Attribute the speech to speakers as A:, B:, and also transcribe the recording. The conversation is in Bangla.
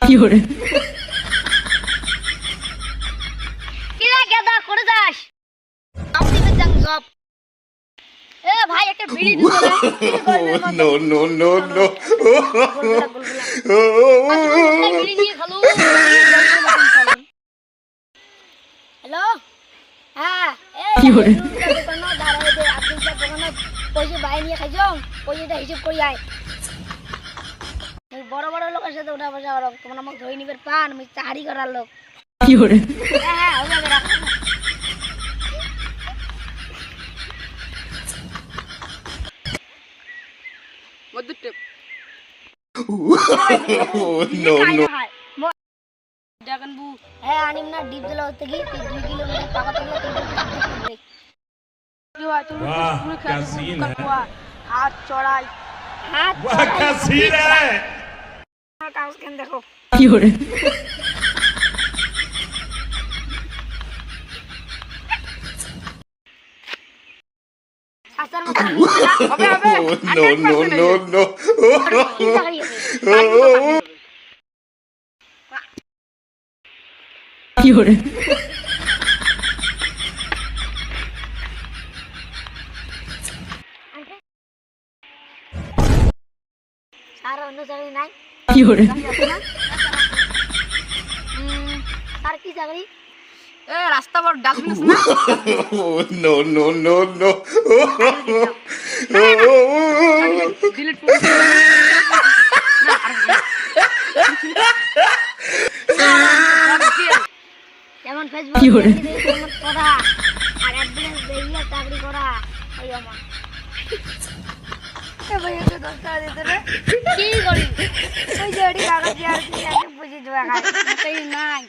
A: fiore,
B: কিরা গেদা করে যাস আমি দিবে জাং জব এ ভাই একটা বিড়ি দিতে রে
C: No, no, no, no.
B: বিড়ি নিয়ে খালু হ্যালো হ্যাঁ
A: কি করে?
B: দোকান দাঁড়ায় দে আব্দুল সাহেব দোকানে পয়সা বাই নিয়ে খাইছো পয়সাটা হিসাব করি আয় বড় বড় লোকের সাথে উঠা বসা করো তোমার আমাকে ধরে নিবে পান আমি চাকরি করার লোক
A: fiore,
B: হ্যাঁ হয়ে যাবে রাখো
C: No, no.
B: হ্যাঁ আনিম না ডিপ দিলা হতে কি 2 কিলোমিটার টাকা থাকলে তো
D: वाह क्या सीन है
B: হাত চড়াই হাত
D: वाह क्या सीन है
B: কাগজ কেন দেখো
A: fiore,
B: আসার মতো হবে হবে
C: No, no, no, no.
A: fiore,
B: sir অন্য চাকরি নাই
A: fiore,
B: স্যার কি চাকরি
E: এ রাস্তা বড় ডাস্টবিন আছে না
C: No, no, no, no.
E: Delete করে না
B: যেমন ফেসবুক
A: কি করে?
B: পড়া আর অ্যাডভান্স দেইয়া চাকরি করা ওই আমার এ ভাই একটু 10 টাকা দিতে রে কি করি ওই যে এডি কাগজ আর কি বুঝি দেওয়া খাই তাই নাই